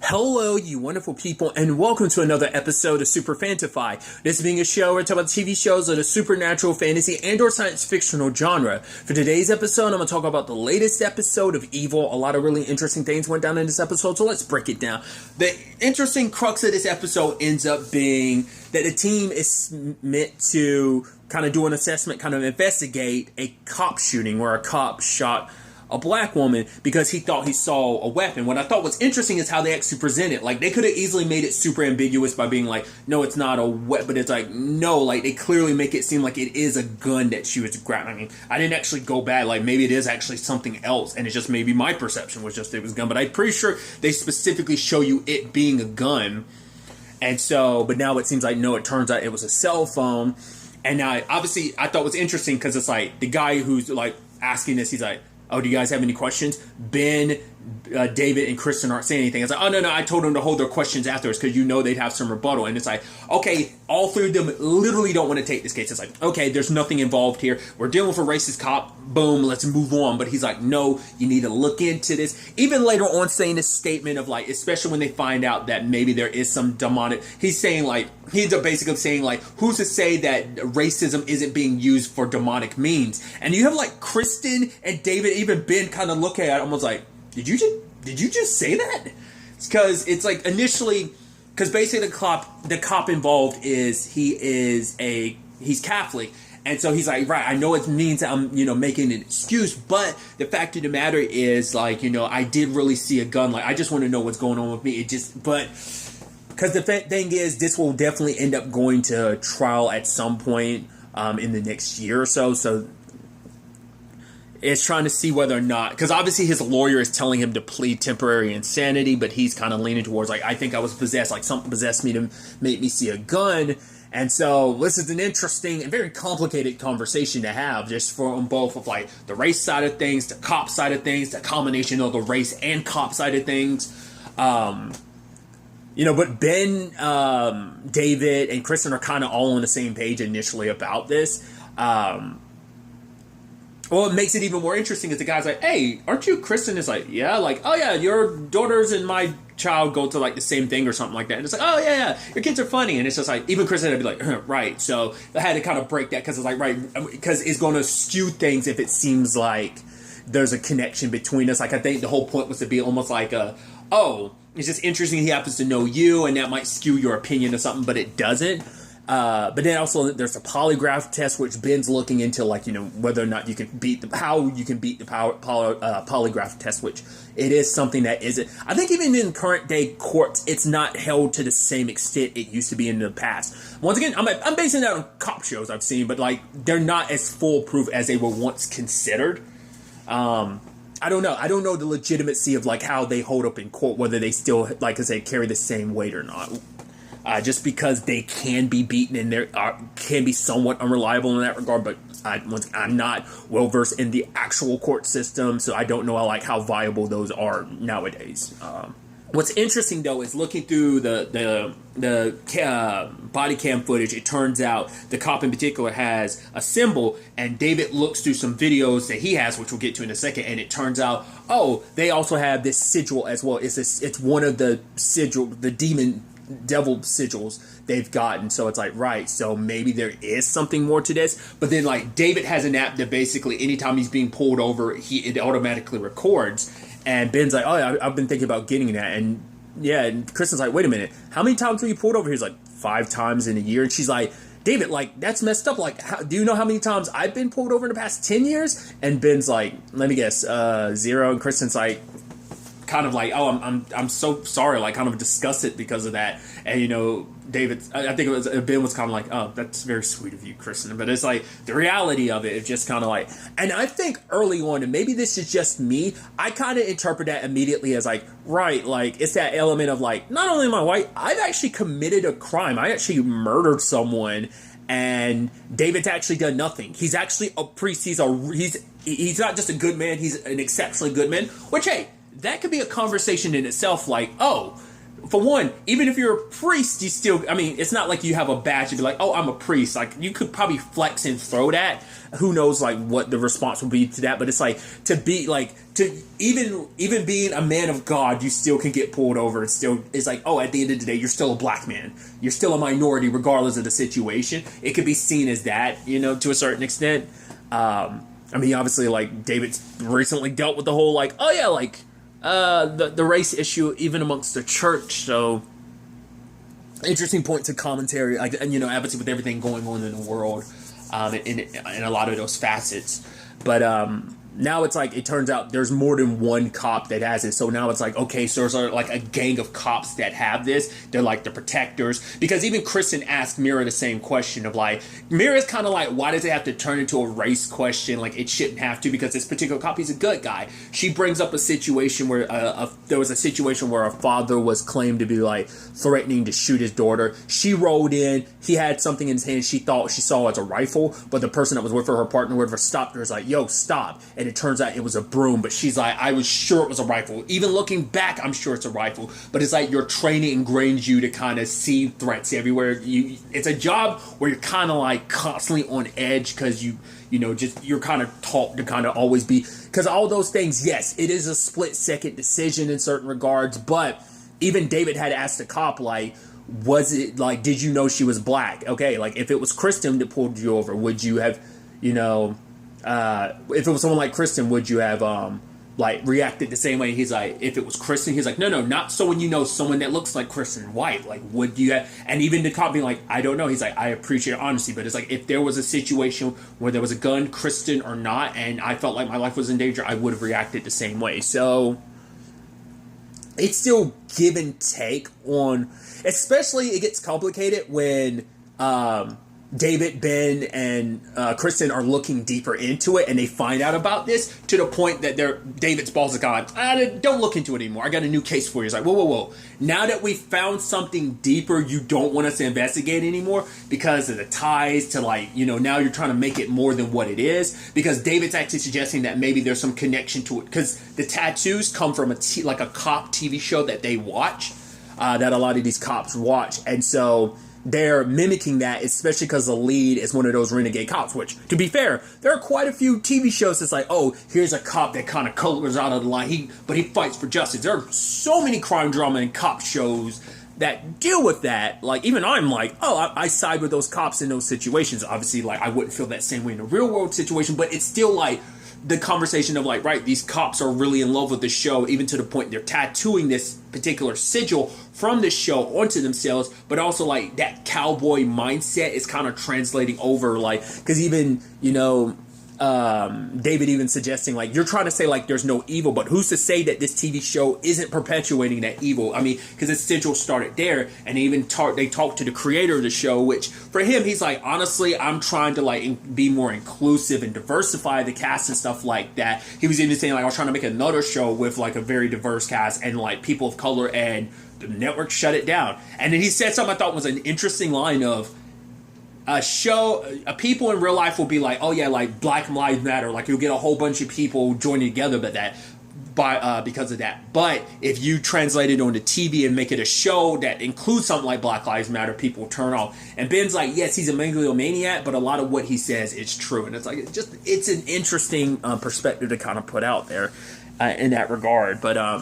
Hello, you wonderful people, and welcome to another episode of Super-Fanta-Fi. This being a show where I talk about TV shows of the supernatural, fantasy, and or science fictional genre. For today's episode, I'm going to talk about the latest episode of Evil. A lot of really interesting things went down in this episode, so let's break it down. The interesting crux of this episode ends up being that the team is meant to kind of do an assessment, kind of investigate a cop shooting where a cop shot a black woman because he thought he saw a weapon. What I thought was interesting is how they actually present it. Like, they could have easily made it super ambiguous by being like, no, it's not a weapon, but it's like, no, like, they clearly make it seem like it is a gun that she was grabbing. I mean, I didn't actually go back, like, maybe it is actually something else, and it's just maybe my perception was just it was a gun, but I'm pretty sure they specifically show you it being a gun. And so, but now it seems like, no, it turns out it was a cell phone. And now, obviously, I thought it was interesting because it's like, the guy who's, like, asking this, he's like, oh, do you guys have any questions? Ben, David, and Kristen aren't saying anything. It's like, oh, no, I told them to hold their questions afterwards because you know they'd have some rebuttal. And it's like, okay, all three of them literally don't want to take this case. It's like, okay, there's nothing involved here. We're dealing with a racist cop. Boom, let's move on. But he's like, no, you need to look into this. Even later on saying this statement of like, especially when they find out that maybe there is some demonic, he's saying like, he's basically saying like, who's to say that racism isn't being used for demonic means? And you have like Kristen and David, even Ben kind of look at it almost like, did you just say that? Because it's like initially, because basically the cop involved he's Catholic. And so he's like, right, I know it means that I'm, making an excuse, but the fact of the matter is, like, I did really see a gun. Like, I just want to know what's going on with me. Because the thing is, this will definitely end up going to trial at some point in the next year or so. So it's trying to see whether or not, because obviously his lawyer is telling him to plead temporary insanity, but he's kind of leaning towards, like, I think I was possessed, like something possessed me to make me see a gun. And so this is an interesting and very complicated conversation to have, just from both of like the race side of things, the cop side of things, the combination of the race and cop side of things. But Ben, David, and Kristen are kind of all on the same page initially about this. Well, it makes it even more interesting is the guy's like, hey, aren't you Kristen? It's like, yeah, like, oh yeah, your daughters and my child go to like the same thing or something like that. And it's like, oh yeah, your kids are funny. And it's just like, even Kristen would be like, right. So I had to kind of break that because it's like, right, because it's going to skew things if it seems like there's a connection between us. Like, I think the whole point was to be almost like it's just interesting he happens to know you and that might skew your opinion or something, but it doesn't. But then also there's a polygraph test, which Ben's looking into, like, whether or not you can how you can beat the polygraph test, which it is something that isn't. I think even in current day courts, it's not held to the same extent it used to be in the past. Once again, I'm basing that on cop shows I've seen, but like they're not as foolproof as they were once considered. I don't know. I don't know the legitimacy of like how they hold up in court, whether they still, like I say, carry the same weight or not. Just because they can be beaten and they can be somewhat unreliable in that regard, but I'm not well versed in the actual court system, so I don't know how viable those are nowadays. What's interesting though is looking through the body cam footage. It turns out the cop in particular has a symbol, and David looks through some videos that he has, which we'll get to in a second, and it turns out, they also have this sigil as well. It's one of the sigil, the devil sigils they've gotten. So it's like, right, so maybe there is something more to this. But then like David has an app that basically anytime he's being pulled over, it automatically records. And Ben's like, oh yeah, I've been thinking about getting that. And yeah, and Kristen's like, wait a minute, how many times were you pulled over? He's like, 5 times in a year. And she's like, David, like, that's messed up. Like, do you know how many times I've been pulled over in the past 10 years? And Ben's like, let me guess, 0. And Kristen's like, kind of like, oh, I'm so sorry, like kind of disgusted because of that. And David, I think it was Ben was kind of like, oh, that's very sweet of you, Kristen. But it's like the reality of it is just kind of like, and I think early on, and maybe this is just me, I kind of interpret that immediately as like, right, like it's that element of like, not only am I white, I've actually committed a crime. I actually murdered someone, and David's actually done nothing. He's actually a priest. He's not just a good man. He's an exceptionally good man. Which, hey, that could be a conversation in itself. Like, oh, for one, even if you're a priest, you still, I mean, it's not like you have a badge to be like, oh, I'm a priest. Like, you could probably flex and throw that. Who knows, like, what the response will be to that. But it's like, to be, like, to even being a man of God, you still can get pulled over. It's like, oh, at the end of the day, you're still a black man. You're still a minority, regardless of the situation. It could be seen as that, you know, to a certain extent. I mean, obviously, like, David's recently dealt with the whole, like, oh, yeah, like, the race issue even amongst the church. So interesting point to commentary, like, and you know, obviously with everything going on in the world, in a lot of those facets. But now it's like, it turns out there's more than one cop that has it. So now it's like, okay, so there's like a gang of cops that have this. They're like the protectors. Because even Kristen asked Mira the same question of like, Mira's kind of like, why does it have to turn into a race question? Like, it shouldn't have to, because this particular cop, he's a good guy. She brings up a situation where there was a situation where a father was claimed to be like threatening to shoot his daughter. She rolled in. He had something in his hand she thought she saw as a rifle, but the person that was with her partner, whatever, stopped her. Was like, yo, stop. And it turns out it was a broom, but she's like, I was sure it was a rifle. Even looking back, I'm sure it's a rifle. But it's like your training ingrains you to kind of see threats everywhere. It's a job where you're kind of like constantly on edge, because you know, just you're kind of taught to kind of always be, because all those things, yes, it is a split-second decision in certain regards, but even David had asked the cop, like, was it, like, did you know she was black? Okay, like, if it was Kristen that pulled you over, would you have, you know, if it was someone like Kristen, would you have, like, reacted the same way? He's like, if it was Kristen, he's like, no, not someone you know, someone that looks like Kristen White. Like, would you have, and even the cop being like, I don't know. He's like, I appreciate honesty, but it's like, if there was a situation where there was a gun, Kristen or not, and I felt like my life was in danger, I would have reacted the same way. So it's still give and take on, especially it gets complicated when, David, Ben, and Kristen are looking deeper into it, and they find out about this to the point that David's boss is gone, don't look into it anymore. I got a new case for you. It's like, whoa. Now that we found something deeper, you don't want us to investigate anymore because of the ties to, like, you know, now you're trying to make it more than what it is, because David's actually suggesting that maybe there's some connection to it, because the tattoos come from like a cop TV show that they watch, that a lot of these cops watch, and so they're mimicking that, especially because the lead is one of those renegade cops, which, to be fair, there are quite a few TV shows that's like, oh, here's a cop that kind of colors out of the line, but he fights for justice. There are so many crime drama and cop shows that deal with that. Like, even I'm like, oh, I side with those cops in those situations. Obviously, like, I wouldn't feel that same way in a real world situation, but it's still like the conversation of like, right, these cops are really in love with the show, even to the point they're tattooing this particular sigil from this show onto themselves, but also like that cowboy mindset is kind of translating over, like, because even, you know, David even suggesting, like, you're trying to say, like, there's no evil, but who's to say that this TV show isn't perpetuating that evil? I mean, because the sigil started there, and they talked to the creator of the show, which, for him, he's like, honestly, I'm trying to, like, be more inclusive and diversify the cast and stuff like that. He was even saying, like, I was trying to make another show with, like, a very diverse cast and, like, people of color, and the network shut it down. And then he said something I thought was an interesting line of, people in real life will be like, oh yeah, like Black Lives Matter, like you'll get a whole bunch of people joining together because of that. But if you translate it onto TV and make it a show that includes something like Black Lives Matter, people will turn off. And Ben's like, yes, he's a megalomaniac, but a lot of what he says is true. And it's like, it's an interesting perspective to kind of put out there in that regard. But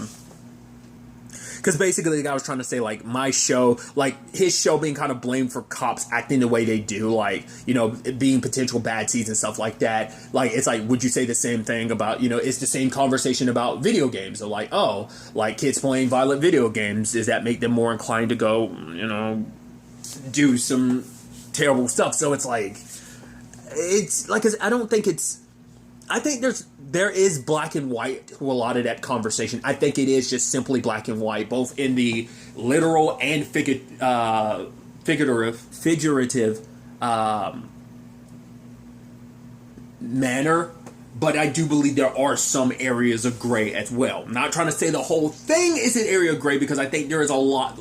because basically the guy was trying to say, like, my show, like, his show being kind of blamed for cops acting the way they do, like, you know, being potential bad seeds and stuff like that. Like, it's like, would you say the same thing about, you know, it's the same conversation about video games. So, like, oh, like, kids playing violent video games, does that make them more inclined to go, you know, do some terrible stuff? So it's like, I think there is black and white to a lot of that conversation. I think it is just simply black and white, both in the literal and figurative manner but I do believe there are some areas of gray as well. I'm not trying to say the whole thing is an area of gray, because I think there is a lot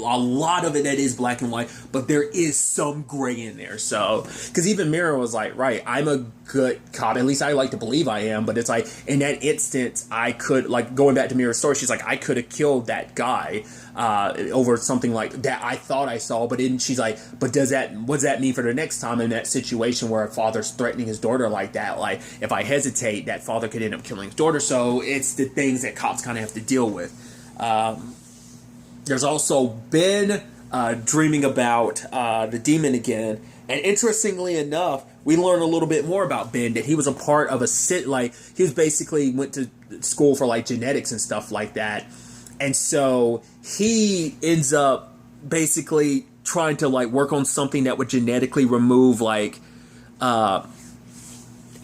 of it that is black and white, but there is some gray in there. So, because even Mira was like, right, I'm a good cop, at least I like to believe I am, but it's like, in that instance, I could, like, going back to Mira's story, she's like, I could have killed that guy over something like that I thought I saw, but then she's like, but what does that mean for the next time in that situation where a father's threatening his daughter like that? Like, if I hesitate, that father could end up killing his daughter. So it's the things that cops kind of have to deal with. There's also Ben dreaming about the demon again, and interestingly enough, we learn a little bit more about Ben, that he was a part of he was basically went to school for like genetics and stuff like that. And so he ends up basically trying to like work on something that would genetically remove like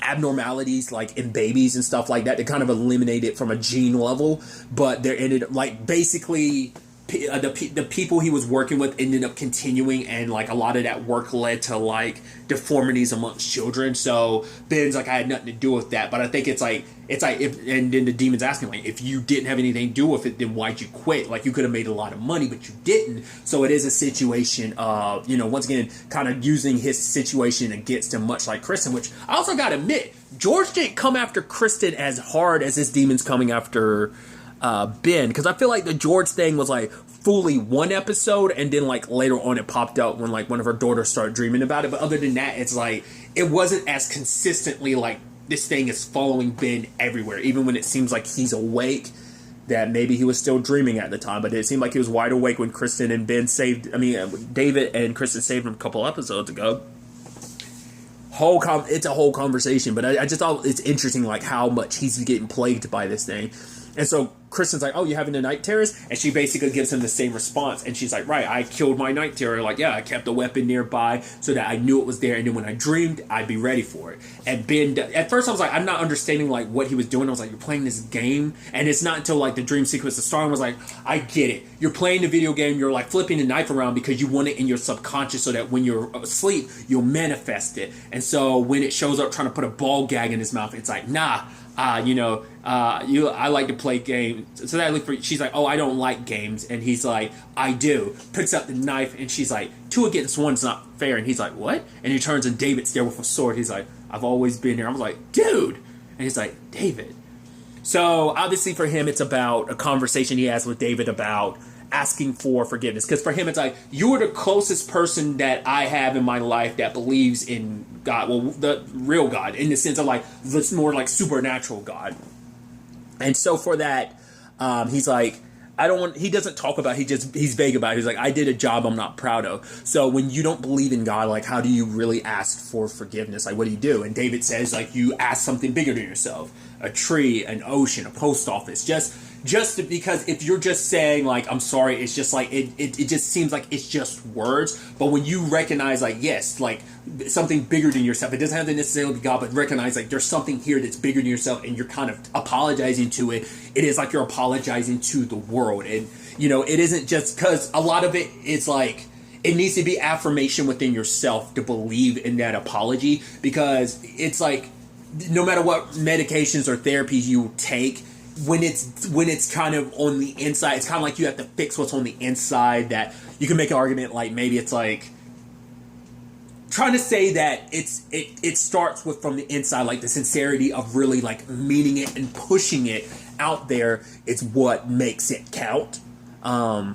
abnormalities like in babies and stuff like that, to kind of eliminate it from a gene level. But there ended up like basically the people he was working with ended up continuing, and like a lot of that work led to like deformities amongst children. So Ben's like, I had nothing to do with that. But I think it's like and then the demon's asking, like, if you didn't have anything to do with it, then why'd you quit? Like, you could have made a lot of money, but you didn't. So it is a situation of, once again, kind of using his situation against him, much like Kristen, which I also gotta admit, George didn't come after Kristen as hard as this demon's coming after Ben, because I feel like the George thing was like fully one episode, and then like later on it popped up when like one of her daughters started dreaming about it. But other than that, it's like it wasn't as consistently like this thing is following Ben everywhere, even when it seems like he's awake, that maybe he was still dreaming at the time. But it seemed like he was wide awake when Kristen and Ben David and Kristen saved him a couple episodes ago. It's a whole conversation, but I just thought it's interesting like how much he's getting plagued by this thing. And so Kristen's like, oh, you having a night terrors? And she basically gives him the same response. And she's like, right, I killed my night terror. Like, yeah, I kept a weapon nearby so that I knew it was there. And then when I dreamed, I'd be ready for it. And Ben, at first I was like, I'm not understanding like what he was doing. I was like, you're playing this game? And it's not until like the dream sequence started, I was like, I get it. You're playing the video game. You're like flipping the knife around because you want it in your subconscious so that when you're asleep, you'll manifest it. And so when it shows up trying to put a ball gag in his mouth, it's like, nah. I like to play games. So that I look for. She's like, oh, I don't like games, and he's like, I do. Picks up the knife, and she's like, 2 against 1's not fair. And he's like, what? And he turns, and David's there with a sword. He's like, I've always been here. I was like, dude. And he's like, David. So obviously for him, it's about a conversation he has with David about asking for forgiveness, because for him it's like, you're the closest person that I have in my life that believes in God, well, the real God, in the sense of like this more like supernatural God. And so for that, he's like, he doesn't talk about, he's vague about it. He's like, I did a job I'm not proud of. So when you don't believe in God, like, how do you really ask for forgiveness? Like, what do you do? And David says, like, you ask something bigger than yourself, a tree, an ocean, a post office, just because if you're just saying like, I'm sorry, it's just like, it just seems like it's just words. But when you recognize like, yes, like something bigger than yourself, it doesn't have to necessarily be God, but recognize like there's something here that's bigger than yourself, and you're kind of apologizing to it. It is like you're apologizing to the world. And it isn't just, because a lot of it is like, it needs to be affirmation within yourself to believe in that apology, because it's like, no matter what medications or therapies you take, when it's kind of on the inside, it's kind of like you have to fix what's on the inside. That you can make an argument like maybe it's like trying to say that it starts with from the inside, like the sincerity of really like meaning it and pushing it out there is what makes it count. And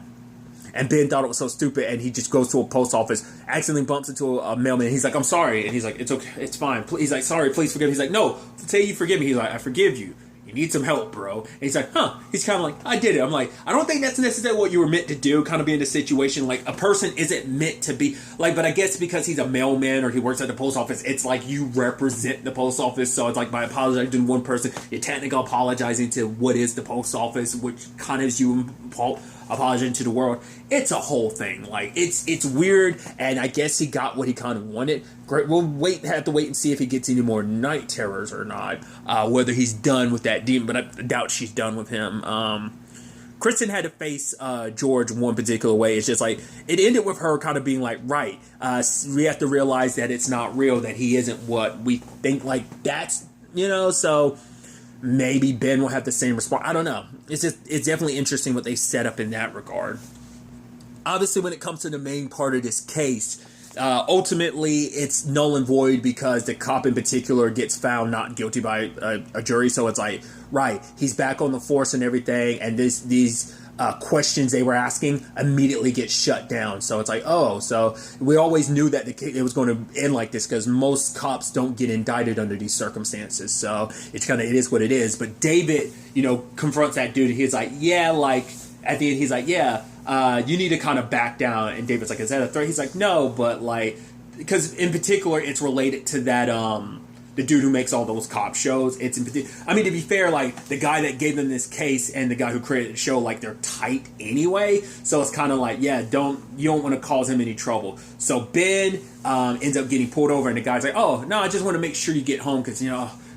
Ben thought it was so stupid, and he just goes to a post office, accidentally bumps into a mailman, and he's like, I'm sorry. And he's like, it's okay, it's fine. He's like, sorry, please forgive me. He's like, no, say you forgive me. He's like, I forgive you. You need some help, bro. And he's like, huh. He's kind of like, I did it. I'm like, I don't think that's necessarily what you were meant to do, kind of be in a situation. Like, a person isn't meant to be, like, but I guess because he's a mailman or he works at the post office, it's like you represent the post office. So it's like, by apologizing to one person, you're technically apologizing to what is the post office, which kind of is you apologizing to the world. It's a whole thing. Like, it's weird, and I guess he got what he kind of wanted. Great. We'll have to wait and see if he gets any more night terrors or not, whether he's done with that demon, but I doubt she's done with him. Kristen had to face George one particular way. It's just like, it ended with her kind of being like, right, we have to realize that it's not real, that he isn't what we think. Like, that's so maybe Ben will have the same response. I don't know. It's definitely interesting what they set up in that regard. Obviously, when it comes to the main part of this case, ultimately it's null and void because the cop in particular gets found not guilty by a jury. So it's like, right, he's back on the force and everything, and these questions they were asking immediately get shut down. So it's like, oh, so we always knew that it was going to end like this because most cops don't get indicted under these circumstances. So it is what it is. But David, confronts that dude. He's like, yeah, like at the end, he's like, yeah, you need to kind of back down. And David's like, is that a threat? He's like, no, but like, because in particular, it's related to that, the dude who makes all those cop shows. I mean, to be fair, like the guy that gave them this case and the guy who created the show, like they're tight anyway. So it's kind of like, yeah, you don't want to cause him any trouble. So Ben ends up getting pulled over, and the guy's like, oh no, I just want to make sure you get home because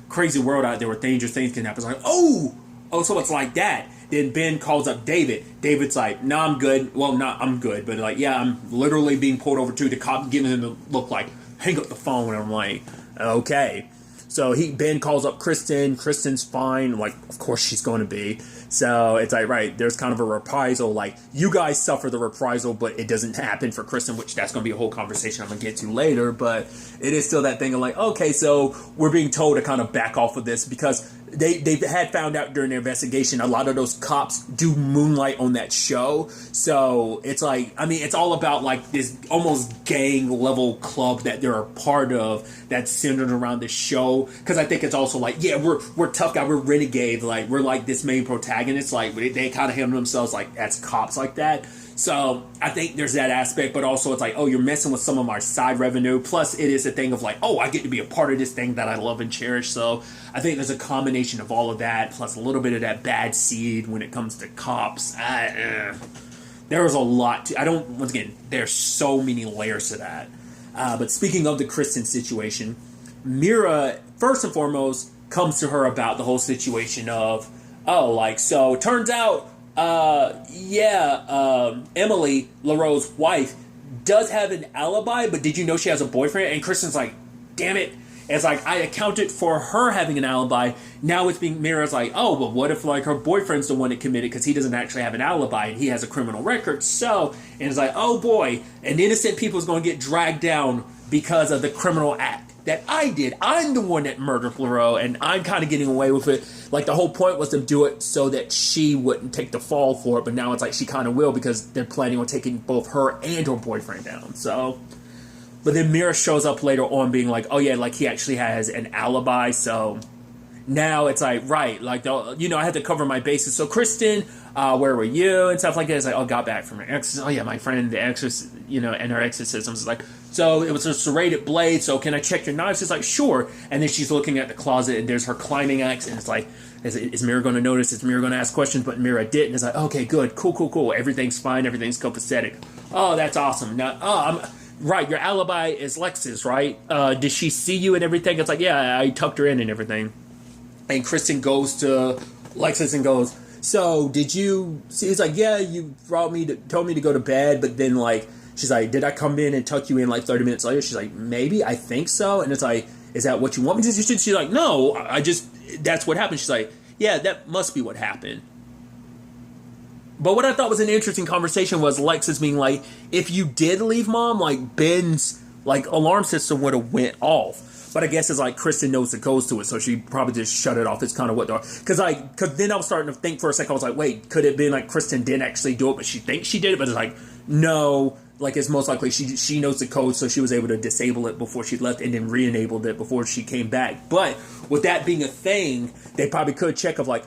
crazy world out there where dangerous things can happen. It's like, oh, so it's like that. Then Ben calls up David. David's like, no, I'm good. Well, not I'm good, but like, yeah, I'm literally being pulled over too. The cop giving him the look like, hang up the phone. And I'm like, okay. So Ben calls up Kristen. Kristen's fine. Like, of course she's going to be. So it's like, right, there's kind of a reprisal. Like, you guys suffer the reprisal, but it doesn't happen for Kristen, which that's going to be a whole conversation I'm going to get to later. But it is still that thing of like, okay, so we're being told to kind of back off of this because they had found out during their investigation a lot of those cops do moonlight on that show. So it's like, I mean, it's all about like this almost gang level club that they're a part of that's centered around this show. Because I think it's also like, yeah, we're tough guy, we're renegade, like we're like this main protagonist, like they kind of handle themselves like as cops like that. So I think there's that aspect, but also it's like, oh, you're messing with some of our side revenue. Plus it is a thing of like, oh, I get to be a part of this thing that I love and cherish. So I think there's a combination of all of that, plus a little bit of that bad seed when it comes to cops. There was a lot once again, there's so many layers to that. But speaking of the Kristen situation, Mira, first and foremost, comes to her about the whole situation of, so it turns out, Emily, LaRoe's wife, does have an alibi, but did you know she has a boyfriend? And Kristen's like, damn it. It's like, I accounted for her having an alibi. Now it's being, Mira's like, oh, but what if like her boyfriend's the one that committed because he doesn't actually have an alibi and he has a criminal record? So, and it's like, oh boy, and innocent people's going to get dragged down because of the criminal act that I did. I'm the one that murdered LaRoe, and I'm kind of getting away with it. Like, the whole point was to do it so that she wouldn't take the fall for it, but now it's like she kind of will because they're planning on taking both her and her boyfriend down. So, but then Mira shows up later on being like, oh yeah, like he actually has an alibi, so now it's like, right, like, I had to cover my bases. So Kristen, where were you? And stuff like that. It's like, oh, got back from her ex. Oh yeah, my friend, the exorcist, and her exorcisms. It's like, so it was a serrated blade, so can I check your knives? It's like, sure. And then she's looking at the closet, and there's her climbing axe, and it's like, is Mira going to notice? Is Mira going to ask questions? But Mira didn't. It's like, okay, good, cool. Everything's fine. Everything's copacetic. Oh, that's awesome. Now, right, your alibi is Lex's, right? Did she see you and everything? It's like, yeah, I tucked her in and everything. And Kristen goes to Lexus and goes, so did you see? It's like, yeah, you told me to go to bed, but then like, she's like, did I come in and tuck you in like 30 minutes later? She's like, maybe, I think so. And it's like, is that what you want me to do? She's like, no, that's what happened. She's like, yeah, that must be what happened. But what I thought was an interesting conversation was Lexus being like, if you did leave mom, like Ben's like alarm system would have went off. But I guess it's like Kristen knows the codes to it, so she probably just shut it off. It's kind of what because then I was starting to think for a second. I was like, wait, could it have been like Kristen didn't actually do it, but she thinks she did it? But it's like, no, like it's most likely she knows the code, so she was able to disable it before she left and then re-enabled it before she came back. But with that being a thing, they probably could check of like,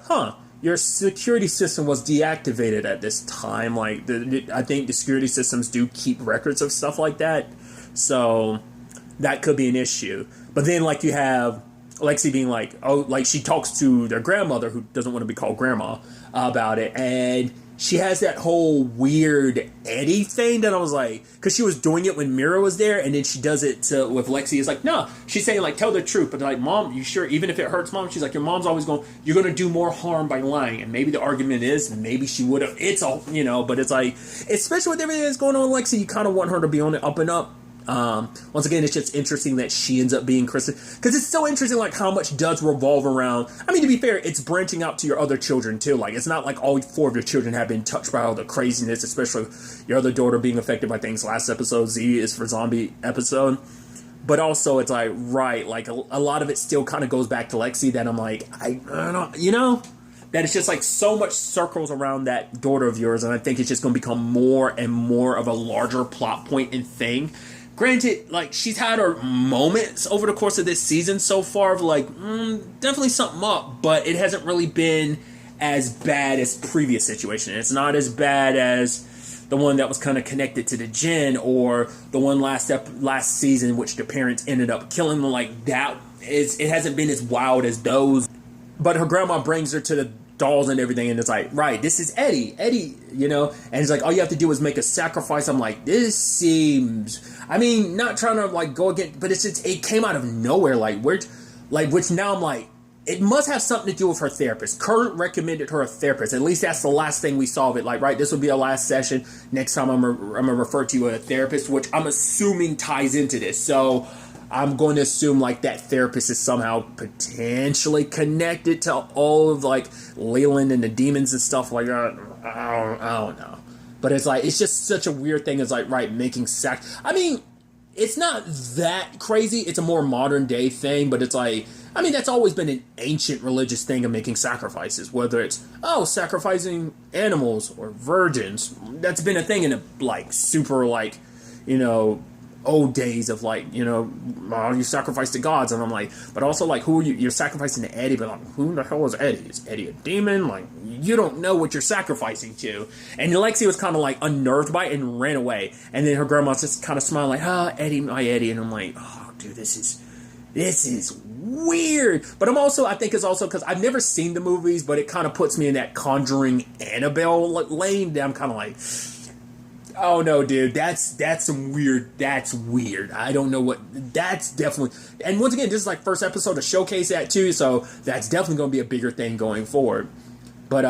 your security system was deactivated at this time. Like I think the security systems do keep records of stuff like that, so that could be an issue. But then, like, you have Lexi being like, oh, like, she talks to their grandmother, who doesn't want to be called grandma, about it. And she has that whole weird Eddie thing that I was like, because she was doing it when Mira was there, and then she does it with Lexi. It's like, no, she's saying, like, tell the truth. But, like, mom, you sure? Even if it hurts mom, she's like, your mom's always you're going to do more harm by lying. And maybe the argument is, maybe she would have. It's all, but it's like, especially with everything that's going on, Lexi, you kind of want her to be on the up and up. Once again, it's just interesting that she ends up being Kristen, because it's so interesting, like, how much does revolve around. I mean, to be fair, it's branching out to your other children too. Like, it's not like all 4 of your children have been touched by all the craziness, especially your other daughter being affected by things. Last episode, Z is for zombie episode. But also, it's like, right, like, a lot of it still kind of goes back to Lexi, that I'm like, I don't, that it's just like so much circles around that daughter of yours, and I think it's just going to become more and more of a larger plot point and thing. Granted, like, she's had her moments over the course of this season so far of like, definitely something up, but it hasn't really been as bad as previous situation. It's not as bad as the one that was kind of connected to the Jinn, or the one last season, which the parents ended up killing them. Like, that is, it hasn't been as wild as those. But her grandma brings her to the dolls and everything, and it's like, right, this is Eddie, and it's like, all you have to do is make a sacrifice. I'm like, this seems, I mean, not trying to like go against, but it's just, it came out of nowhere, like, which now I'm like, it must have something to do with her therapist. Kurt recommended her a therapist. At least that's the last thing we saw of it. Like, right, this will be our last session. Next time I'm gonna refer to you as a therapist, which I'm assuming ties into this. So I'm going to assume like that therapist is somehow potentially connected to all of like Leland and the demons and stuff like that. I don't know. But it's like, it's just such a weird thing. It's like, right, making I mean, it's not that crazy. It's a more modern day thing, but it's like, I mean, that's always been an ancient religious thing of making sacrifices, whether it's, sacrificing animals or virgins. That's been a thing in a, like, super, like, old days of, like, you sacrifice to gods. And I'm like, but also, like, who are you? You're sacrificing to Eddie, but like, who the hell is Eddie? Is Eddie a demon? Like, you don't know what you're sacrificing to. And Alexia was kind of, like, unnerved by it and ran away. And then her grandma's just kind of smiling, like, Eddie, my Eddie. And I'm like, oh, dude, this is weird. But I think it's also because I've never seen the movies, but it kind of puts me in that Conjuring Annabelle lane that I'm kind of like, oh no, dude, that's some weird, that's weird. I don't know what, that's definitely, and once again, this is like first episode to showcase that too, so that's definitely going to be a bigger thing going forward. But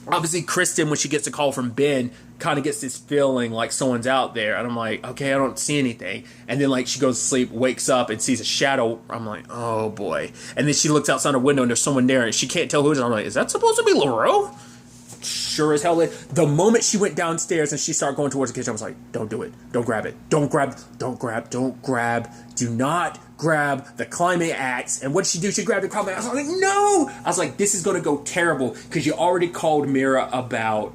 obviously Kristen, when she gets a call from Ben, kind of gets this feeling like someone's out there, and I'm like, okay, I don't see anything. And then like she goes to sleep, wakes up, and sees a shadow. I'm like, oh boy. And then she looks outside her window and there's someone there, and she can't tell who it is. I'm like, is that supposed to be LaRoe? Sure as hell. The moment she went downstairs and she started going towards the kitchen, I was like, don't do it. Don't grab it. Don't grab. Do not grab the climbing axe. And what did she do? She grabbed the climbing axe. I was like, no! I was like, this is going to go terrible, because you already called Mira about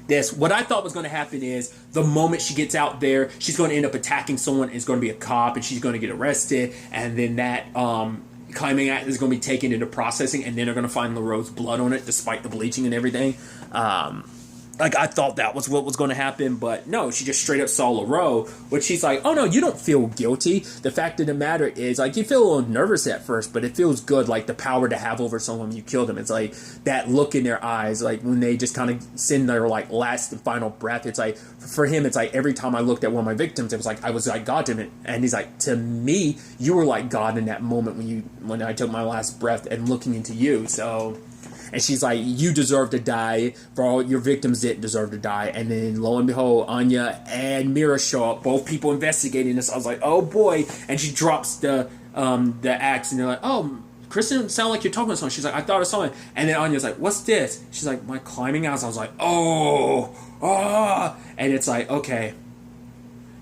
this. What I thought was going to happen is the moment she gets out there, she's going to end up attacking someone. It's going to be a cop, and she's going to get arrested. And then that climbing axe is going to be taken into processing, and then they're going to find LaRoe's blood on it, despite the bleaching and everything. Like, I thought that was what was going to happen, but no, she just straight up saw LaRoe, which she's like, oh no, you don't feel guilty. The fact of the matter is, like, you feel a little nervous at first, but it feels good, like, the power to have over someone when you kill them. It's like that look in their eyes, like, when they just kind of send their, like, last and final breath. It's like, for him, it's like, every time I looked at one of my victims, it was like, I was like God to him. And he's like, to me, you were like God in that moment when I took my last breath and looking into you, so... And she's like, you deserve to die. For all your victims didn't deserve to die. And then lo and behold, Anya and Mira show up, both people investigating this. I was like, oh boy. And she drops the axe, and they're like, oh, Kristen, sound like you're talking to someone. She's like, I thought of someone. And then Anya's like, what's this? She's like, my climbing axe. I was like, oh. And it's like, okay.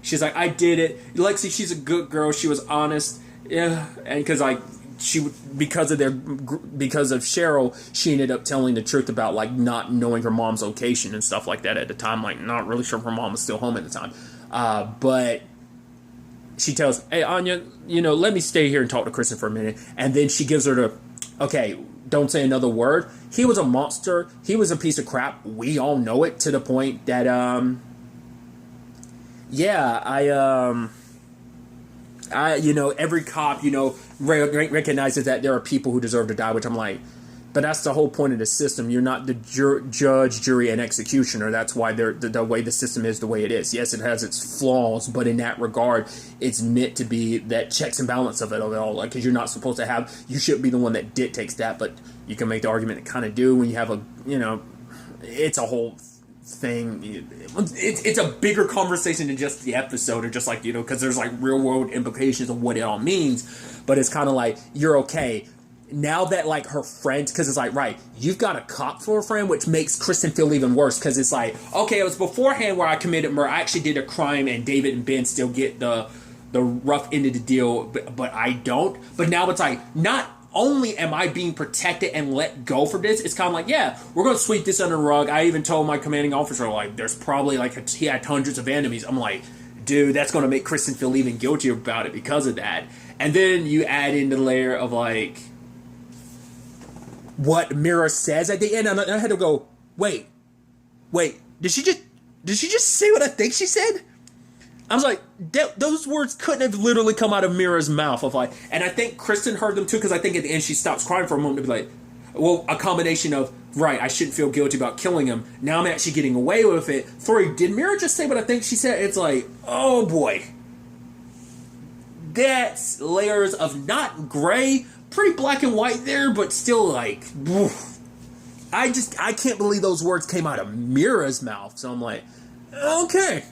She's like, I did it. Lexi, she's a good girl. She was honest. Yeah. And because because of Cheryl, she ended up telling the truth about, like, not knowing her mom's location and stuff like that at the time. Like, not really sure if her mom was still home at the time. But she tells, hey, Anya, let me stay here and talk to Kristen for a minute. And then she gives her okay, don't say another word. He was a monster. He was a piece of crap. We all know it, to the point that, every cop, recognizes that there are people who deserve to die, which I'm like, but that's the whole point of the system. You're not the judge, jury, and executioner. That's why the way the system is the way it is. Yes, it has its flaws, but in that regard, it's meant to be that checks and balance of it all. Like, because you're not supposed to you shouldn't be the one that dictates that, but you can make the argument that kind of do when you have it's a whole thing. It's a bigger conversation than just the episode, or just like, because there's like real world implications of what it all means. But it's kind of like, you're okay now that like her friends, because it's like, right, you've got a cop for a friend, which makes Kristen feel even worse, because it's like, okay, it was beforehand where I committed murder, I actually did a crime, and David and Ben still get the rough end of the deal, but I don't. But now it's like, not only am I being protected and let go for this, it's kind of like, yeah, we're going to sweep this under the rug. I even told my commanding officer, like, there's probably like, he had hundreds of enemies. I'm like, dude, that's going to make Kristen feel even guilty about it because of that. And then you add in the layer of like, what Mira says at the end, and I had to go, wait, did she just say what I think she said? I was like, those words couldn't have literally come out of Mira's mouth. Of like, and I think Kristen heard them too, because I think at the end she stops crying for a moment to be like, well, a combination of, right, I shouldn't feel guilty about killing him. Now I'm actually getting away with it. 3, did Mira just say what I think she said? It's like, oh boy. That's layers of not gray, pretty black and white there, but still like, woof. I can't believe those words came out of Mira's mouth. So I'm like, okay.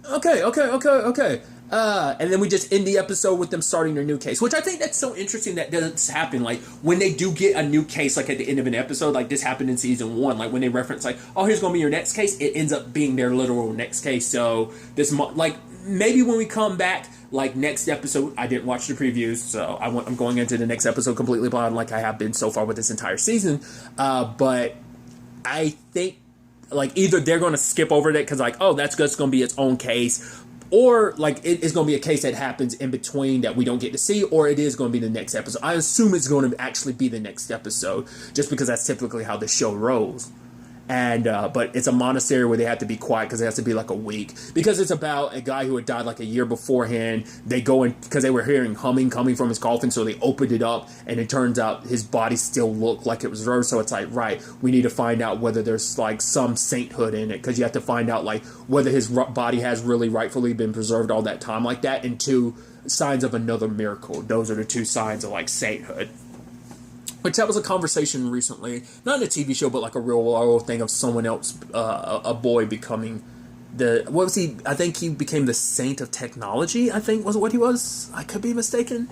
And then we just end the episode with them starting their new case, which I think that's so interesting that does happen. Like, when they do get a new case, like at the end of an episode, like this happened in season 1, like when they reference like, oh, here's going to be your next case, it ends up being their literal next case. So this, like, maybe when we come back, like next episode, I didn't watch the previews, so I'm going into the next episode completely blind, like I have been so far with this entire season. But I think like either they're going to skip over that because like, oh, that's just going to be its own case, or like it's going to be a case that happens in between that we don't get to see, or it is going to be the next episode. I assume it's going to actually be the next episode, just because that's typically how the show rolls. And but it's a monastery where they have to be quiet because it has to be like a week, because it's about a guy who had died like a year beforehand. They go in because they were hearing humming coming from his coffin, so they opened it up, and it turns out his body still looked like it was reserved. So it's like, right, we need to find out whether there's like some sainthood in it, because you have to find out like whether his body has really rightfully been preserved all that time like that, and 2 signs of another miracle. Those are the 2 signs of like sainthood. Which that was a conversation recently, not in a TV show, but like a real world thing of someone else, a boy becoming what was he? I think he became the saint of technology, I think was what he was. I could be mistaken.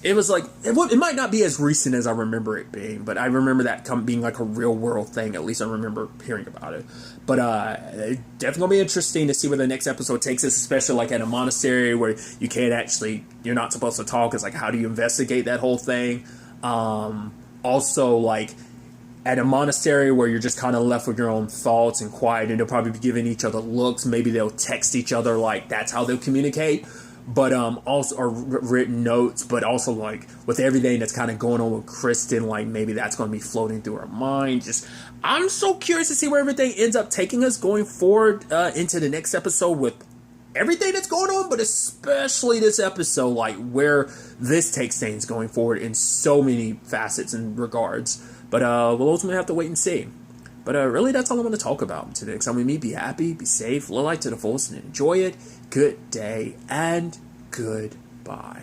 It was like, it might not be as recent as I remember it being, but I remember that being like a real world thing. At least I remember hearing about it. But it's definitely going to be interesting to see where the next episode takes us, especially like at a monastery where you can't actually, you're not supposed to talk. It's like, how do you investigate that whole thing? Also, like, at a monastery where you're just kind of left with your own thoughts and quiet, and they'll probably be giving each other looks. Maybe they'll text each other, like, that's how they'll communicate. But also, or written notes, but also, like, with everything that's kind of going on with Kristen, like, maybe that's going to be floating through her mind. Just, I'm so curious to see where everything ends up taking us going forward into the next episode with everything that's going on, but especially this episode, like where this takes things going forward in so many facets and regards. But we'll ultimately have to wait and see. But really, that's all I want to talk about today. Because I mean, be happy, be safe, live life to the fullest, and enjoy it. Good day and goodbye.